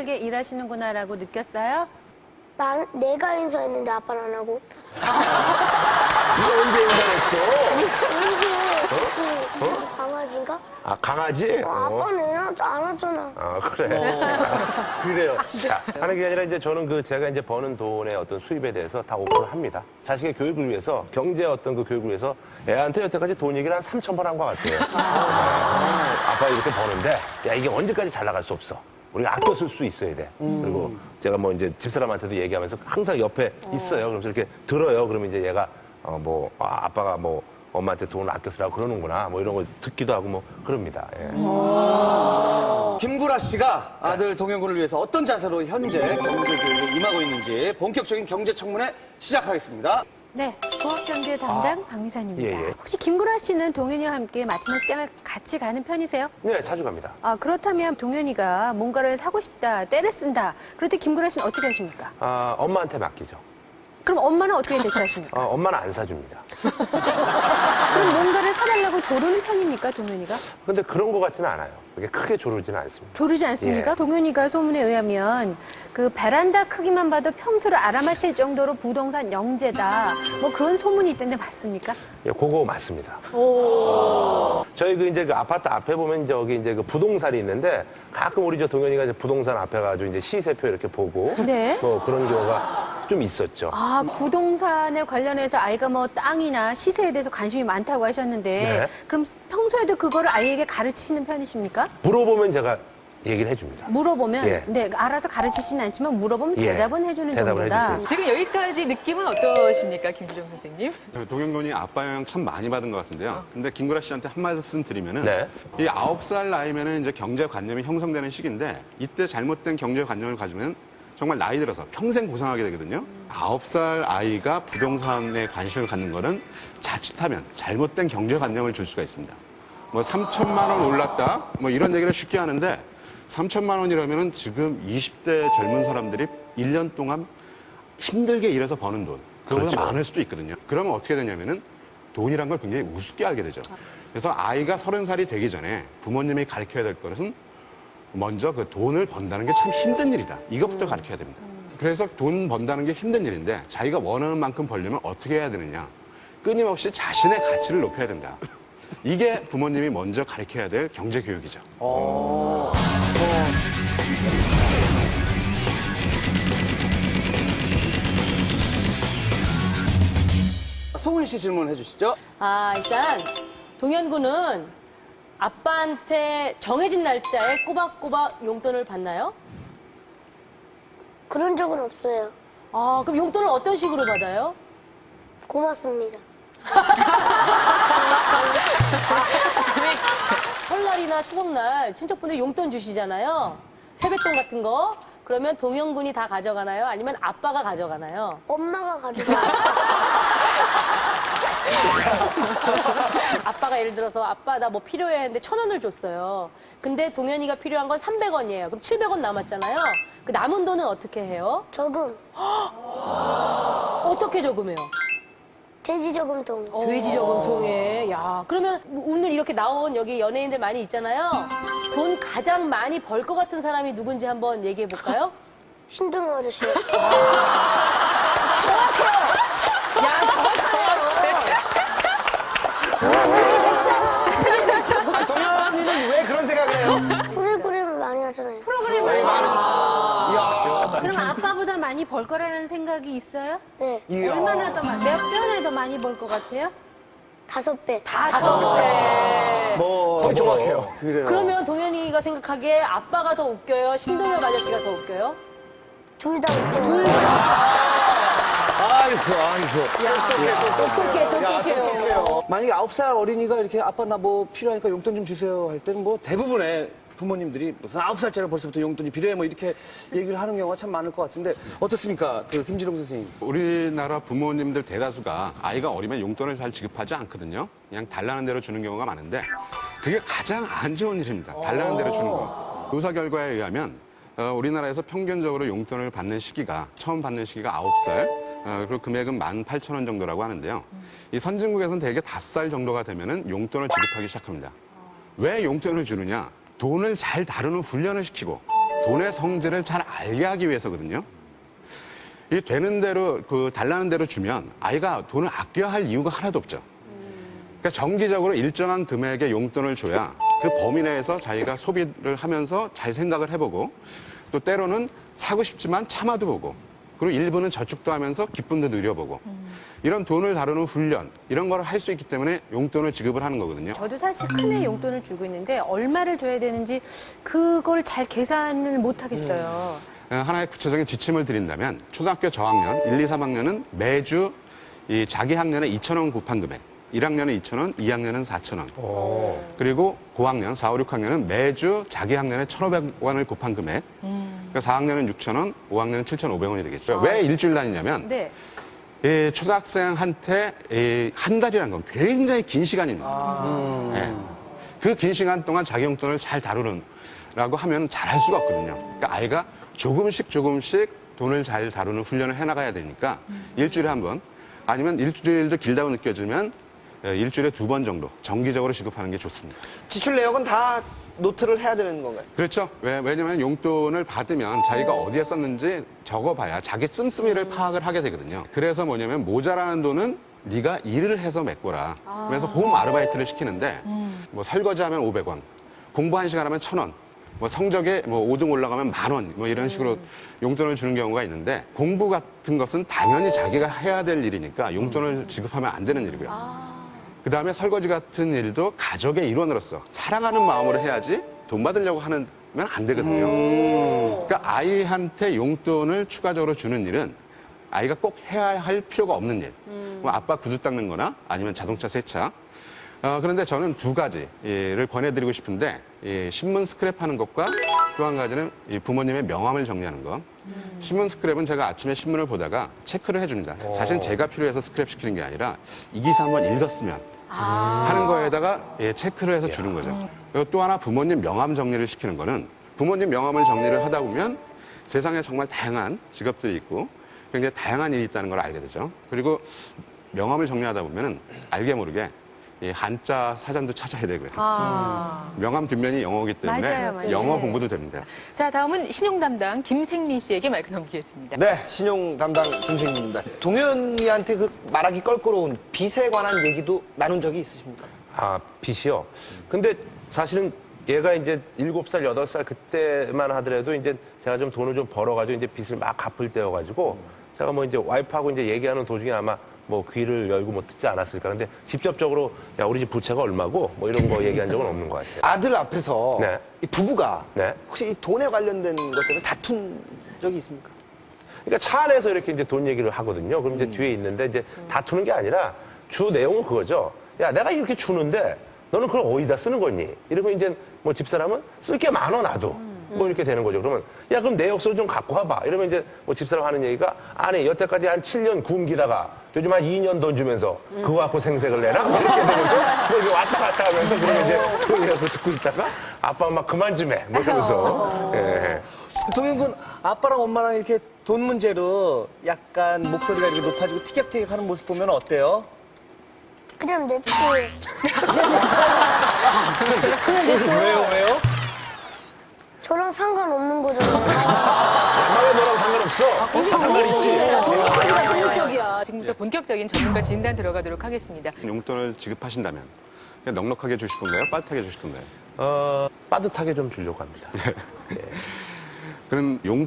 살게 일하시는구나라고 느꼈어요? 내가 인사했는데 아빠는 안 하고. 네가 언제 인사했어? 강아지인가? 아, 강아지? 아빠는 안 왔잖아. 아, 그래. 알았어. 그래요. 자, 하는 게 아니라 이제 저는 제가 이제 버는 돈의 어떤 수입에 대해서 다 오픈을 합니다. 자식의 교육을 위해서, 경제 어떤 그 교육을 위해서 애한테 여태까지 돈 얘기를 한 3,000번 한 것 같아요. 아빠 이렇게 버는데, 야, 이게 언제까지 잘 나갈 수 없어. 우리가 아껴 쓸 수 있어야 돼. 그리고 제가 뭐 이제 집사람한테도 얘기하면서 항상 옆에 있어요. 그러면서 이렇게 들어요. 그러면 이제 얘가, 아빠가 뭐, 엄마한테 돈을 아껴 쓰라고 그러는구나. 뭐 이런 거 듣기도 하고 뭐 그럽니다. 예. 김구라 씨가 아들 동현군을 위해서 어떤 자세로 현재 경제 교육에 임하고 있는지 본격적인 경제 청문회 시작하겠습니다. 네, 부업경제 담당 박미선입니다. 예, 예. 혹시 김구라 씨는 동현이와 함께 마트나 시장을 같이 가는 편이세요? 네, 자주 갑니다. 아, 그렇다면 동현이가 뭔가를 사고 싶다, 떼를 쓴다. 그럴 때 김구라 씨는 어떻게 하십니까? 아, 엄마한테 맡기죠. 그럼 엄마는 어떻게 대처하십니까? 엄마는 안 사줍니다. 그럼 뭔가를 사달라고 조르는 편입니까, 동현이가? 근데 그런 것 같지는 않아요. 그게 크게 조르지는 않습니다. 조르지 않습니까? 예. 동현이가 소문에 의하면 그 베란다 크기만 봐도 평수를 알아맞힐 정도로 부동산 영재다. 뭐 그런 소문이 있던데 맞습니까? 예, 그거 맞습니다. 저희 이제 그 아파트 앞에 보면 저기 이제 그 부동산이 있는데 가끔 우리 동현이가 이제 부동산 앞에 가지고 이제 시세표 이렇게 보고 네. 뭐 그런 경우가 좀 있었죠. 아, 부동산에 관련해서 아이가 뭐 땅이나 시세에 대해서 관심이 많다고 하셨는데 네. 그럼 평소에도 그거를 아이에게 가르치시는 편이십니까? 물어보면 제가 얘기를 해줍니다. 물어보면 예. 네, 알아서 가르치시는 않지만 물어보면 예. 대답은 해주는 대답을 정도다. 해주죠. 지금 여기까지 느낌은 어떠십니까, 김주정 선생님? 동현군이 아빠 영향 참 많이 받은 것 같은데요. 근데 김구라 씨한테 한 말씀 드리면은 네. 이 9살 나이면은 이제 경제관념이 형성되는 시기인데 이때 잘못된 경제관념을 가지면 정말 나이 들어서 평생 고생하게 되거든요. 9살 아이가 부동산에 관심을 갖는 거는 자칫하면 잘못된 경제관념을 줄 수가 있습니다. 뭐 3천만 원 올랐다 뭐 이런 얘기를 쉽게 하는데 3천만 원이라면은 지금 20대 젊은 사람들이 1년 동안 힘들게 일해서 버는 돈 그거보다 그렇죠. 많을 수도 있거든요. 그러면 어떻게 되냐면은 돈이란 걸 굉장히 우습게 알게 되죠. 그래서 아이가 30살이 되기 전에 부모님이 가르쳐야 될 것은 먼저 그 돈을 번다는 게 참 힘든 일이다. 이것부터 가르쳐야 됩니다. 그래서 돈 번다는 게 힘든 일인데 자기가 원하는 만큼 벌려면 어떻게 해야 되느냐. 끊임없이 자신의 가치를 높여야 된다. 이게 부모님이 먼저 가르쳐야 될 경제 교육이죠. 송은 씨 질문해 주시죠. 아, 일단 동현 군은 아빠한테 정해진 날짜에 꼬박꼬박 용돈을 받나요? 그런 적은 없어요. 아, 그럼 용돈을 어떤 식으로 받아요? 고맙습니다. 설날이나 추석날 친척분들 용돈 주시잖아요. 세뱃돈 같은 거. 그러면 동현 군이 다 가져가나요? 아니면 아빠가 가져가나요? 엄마가 가져가. 아빠가 예를 들어서 아빠 나 뭐 필요해 했는데 1,000원을 줬어요. 근데 동현이가 필요한 건 300원이에요. 그럼 700원 남았잖아요. 그 남은 돈은 어떻게 해요? 저금. 어떻게 저금해요? 돼지 저금통. 돼지 저금통에. 야, 그러면 오늘 이렇게 나온 여기 연예인들 많이 있잖아요. 돈 가장 많이 벌 것 같은 사람이 누군지 한번 얘기해 볼까요? 신동엽 아저씨. 동현이는 왜 그런 생각을 해요? 프로그램을 많이 하잖아요. 그럼 아빠보다 많이 벌 거라는 생각이 있어요? 네. 얼마나 더 몇 배나 더 많이 벌 것 같아요? 5배. 5배. 거의 정확해요. 그래요. 그러면 동현이가 생각하기에 아빠가 더 웃겨요? 신동엽 아저씨가 더 웃겨요? 둘 다 웃겨요. 아이고. 똑똑해요. 만약에 9살 어린이가 이렇게 아빠 나 뭐 필요하니까 용돈 좀 주세요 할 때는 뭐 대부분의 부모님들이 무슨 9살짜리 벌써부터 용돈이 필요해 뭐 이렇게 얘기를 하는 경우가 참 많을 것 같은데 어떻습니까? 그 김지롱 선생님. 우리나라 부모님들 대다수가 아이가 어리면 용돈을 잘 지급하지 않거든요. 그냥 달라는 대로 주는 경우가 많은데 그게 가장 안 좋은 일입니다. 달라는 대로 주는 거. 조사 결과에 의하면 우리나라에서 평균적으로 용돈을 받는 시기가 처음 받는 시기가 9살 그리고 금액은 18,000원 정도라고 하는데요. 이 선진국에서는 대개 5살 정도가 되면은 용돈을 지급하기 시작합니다. 왜 용돈을 주느냐? 돈을 잘 다루는 훈련을 시키고 돈의 성질을 잘 알게 하기 위해서거든요. 이 되는 대로, 달라는 대로 주면 아이가 돈을 아껴야 할 이유가 하나도 없죠. 그러니까 정기적으로 일정한 금액의 용돈을 줘야 그 범위 내에서 자기가 소비를 하면서 잘 생각을 해보고 또 때로는 사고 싶지만 참아도 보고 그리고 일부는 저축도 하면서 기쁨도 누려보고 이런 돈을 다루는 훈련 이런 걸 할 수 있기 때문에 용돈을 지급을 하는 거거든요. 저도 사실 큰애 용돈을 주고 있는데 얼마를 줘야 되는지 그걸 잘 계산을 못 하겠어요. 하나의 구체적인 지침을 드린다면 초등학교 저학년 1, 2, 3학년은 매주 이 자기 학년에 2,000원 곱한 금액 1학년은 2,000원, 2학년은 4,000원. 그리고 고학년, 4, 5, 6학년은 매주 자기 학년에 1,500원을 곱한 금액. 그러니까 4학년은 6,000원, 5학년은 7,500원이 되겠죠. 왜 일주일 단위냐면 네. 이 초등학생한테 한 달이라는 건 굉장히 긴 시간입니다. 예. 그 긴 시간 동안 자기 용돈을 잘 다루라고 하면 잘할 수가 없거든요. 그러니까 아이가 조금씩 돈을 잘 다루는 훈련을 해나가야 되니까 일주일에 한 번 아니면 일주일도 길다고 느껴지면 일주일에 2번 정도 정기적으로 지급하는 게 좋습니다. 지출 내역은 다 노트를 해야 되는 건가요? 그렇죠. 왜냐면 용돈을 받으면 자기가 어디에 썼는지 적어봐야 자기 씀씀이를 파악을 하게 되거든요. 그래서 뭐냐면 모자라는 돈은 네가 일을 해서 메꿔라. 그래서 홈 아르바이트를 시키는데 뭐 설거지하면 500원, 공부 1시간 하면 1,000원, 뭐 성적에 뭐 5등 올라가면 10,000원, 뭐 이런 식으로 용돈을 주는 경우가 있는데 공부 같은 것은 당연히 자기가 해야 될 일이니까 용돈을 지급하면 안 되는 일이고요. 그다음에 설거지 같은 일도 가족의 일원으로서 사랑하는 마음으로 해야지 돈 받으려고 하면 안 되거든요. 그러니까 아이한테 용돈을 추가적으로 주는 일은 아이가 꼭 해야 할 필요가 없는 일. 뭐 아빠 구두 닦는 거나 아니면 자동차 세차. 그런데 저는 2가지를 권해드리고 싶은데 신문 스크랩하는 것과 또 한 가지는 부모님의 명함을 정리하는 것. 신문 스크랩은 제가 아침에 신문을 보다가 체크를 해줍니다. 사실 제가 필요해서 스크랩 시키는 게 아니라 이 기사 한번 읽었으면 하는 거에다가 체크를 해서 주는 거죠. 그리고 또 하나 부모님 명함 정리를 시키는 거는 부모님 명함을 정리를 하다 보면 세상에 정말 다양한 직업들이 있고 굉장히 다양한 일이 있다는 걸 알게 되죠. 그리고 명함을 정리하다 보면 알게 모르게 한자 사전도 찾아야 되고요. 명함 뒷면이 영어이기 때문에 맞아요. 영어 공부도 됩니다. 자, 다음은 신용 담당 김생민 씨에게 마이크 넘기겠습니다. 네, 신용 담당 김생민입니다. 동현이한테 그 말하기 껄끄러운 빚에 관한 얘기도 나눈 적이 있으십니까? 아, 빚이요? 근데 사실은 얘가 이제 7살, 8살 그때만 하더라도 이제 제가 좀 돈을 좀 벌어가지고 이제 빚을 막 갚을 때여가지고 제가 뭐 이제 와이프하고 이제 얘기하는 도중에 아마 뭐 귀를 열고 뭐 듣지 않았을까. 근데 직접적으로 야, 우리 집 부채가 얼마고 뭐 이런 거 얘기한 적은 없는 것 같아요. 아들 앞에서 네. 이 부부가 네. 혹시 이 돈에 관련된 것 때문에 다툰 적이 있습니까? 그러니까 차 안에서 이렇게 이제 돈 얘기를 하거든요. 그럼 이제 뒤에 있는데 이제 다투는 게 아니라 주 내용은 그거죠. 야, 내가 이렇게 주는데 너는 그걸 어디다 쓰는 거니? 이러면 이제 뭐 집사람은 쓸 게 많어, 나도. 뭐 이렇게 되는 거죠. 그러면 야, 그럼 내 엽서를 좀 갖고 와봐. 이러면 이제 뭐 집사람 하는 얘기가 아니, 여태까지 한 7년 굶기다가 요즘 한 2년 돈 주면서 그거 갖고 생색을 내라? 이렇게 되면서 뭐 이렇게 왔다 갔다 하면서 그러면 이제 그 듣고 있다가 아빠 막 그만 좀 해. 뭐 이러면서. 예. 동현 군 아빠랑 엄마랑 이렇게 돈 문제로 약간 목소리가 이렇게 높아지고 티격태격하는 모습 보면 어때요? 그냥 냅둬요. 왜요? 저랑 상관없는 거잖아요. 엄마가 너랑 상관없어. 상관있지. 적극적이야. 지금부터 본격적인 전문가 진단 들어가도록 하겠습니다. 용돈을 지급하신다면 그냥 넉넉하게 주실 건가요? 빠듯하게 주실 건가요? 빠듯하게 좀 주려고 합니다. 그럼 용